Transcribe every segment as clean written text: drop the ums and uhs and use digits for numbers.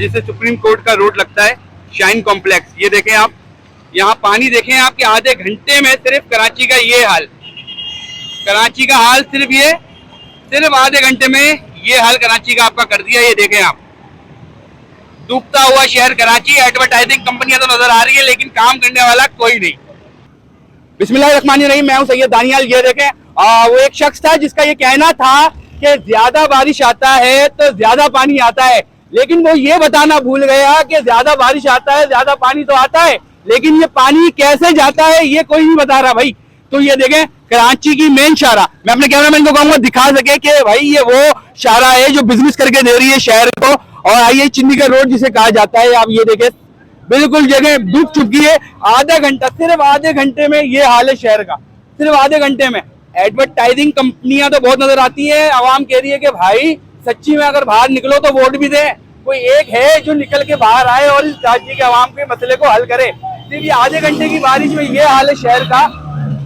जिसे supreme court का road लगता है, शाइन कॉम्प्लेक्स। ये देखें आप, यहाँ पानी देखें आप कि आधे घंटे में सिर्फ कराची का ये हाल, कराची का हाल सिर्फ आधे घंटे में ये हाल कराची का आपका कर दिया। ये देखें आप, डूबता हुआ शहर कराची। एडवर्टाइजिंग कंपनियां तो नजर आ रही है लेकिन काम करने वाला कोई नहीं। बिस्मिल्लाहिर्रहमानिर्रहीम, मैं हूं सैयद दानियाल। ये देखें, वो एक शख्स था जिसका ये कहना था कि ज्यादा बारिश आता है तो ज्यादा पानी आता है, लेकिन वो ये बताना भूल गया कि ज्यादा बारिश आता है, ज्यादा पानी तो आता है, लेकिन ये पानी कैसे जाता है ये कोई नहीं बता रहा भाई। तो ये देखें, कराची की मेन शाहरा, मैं अपने कैमरामैन को कहूंगा दिखा सके कि भाई ये वो शाहरा है जो बिजनेस करके दे रही है शहर को, और आई चंडीगढ़ रोड जिसे कहा जाता है। आप ये देखें, बिल्कुल जगह डूब चुकी है। आधा घंटा, सिर्फ आधे घंटे में ये हाल है शहर का, सिर्फ आधे घंटे में। एडवर्टाइजिंग कंपनियां तो बहुत नजर आती है, आवाम कह रही है कि भाई सच्ची में अगर बाहर निकलो तो वोट भी दे। कोई एक है जो निकल के बाहर आए और इस राज्य के आवाम के मसले को हल करे। सिर्फ ये आधे घंटे की बारिश में ये हाल है शहर का,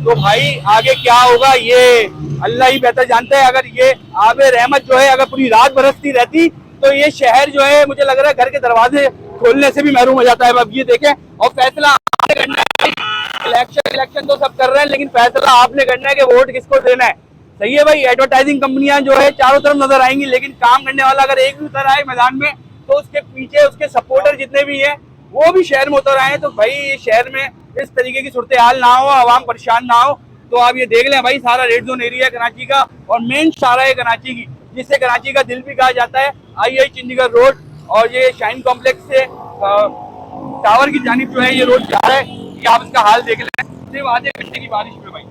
तो भाई आगे क्या होगा ये अल्लाह ही बेहतर जानता है। अगर ये आबे रहमत जो है अगर पूरी रात बरसती रहती तो ये शहर जो है मुझे लग रहा है घर के दरवाजे खोलने से भी महरूम हो जाता है। अब ये देखें, और फैसला आपने करना है। इलेक्शन तो सब कर रहे हैं लेकिन फैसला आपने करना है कि वोट किसको देना है। सही है भाई, एडवर्टाइजिंग कंपनियां जो है चारों तरफ नजर आएंगी, लेकिन काम करने वाला अगर एक भी उतर आए मैदान में तो उसके पीछे उसके सपोर्टर जितने भी हैं वो भी शहर में उतर आए, तो भाई शहर में इस तरीके की सूरत हाल ना हो, आवाम परेशान ना हो। तो आप ये देख लें भाई, सारा रेड जोन एरिया है कराची का और मेन शाहरा है कराची की, जिससे कराची का दिल भी कहा जाता है। आई चंडीगढ़ रोड, और ये शाइन कॉम्प्लेक्स से टावर की जानिब जो है ये रोड जा रहा है। ये आप इसका हाल देख लें, सिर्फ आधे घंटे की बारिश में भाई।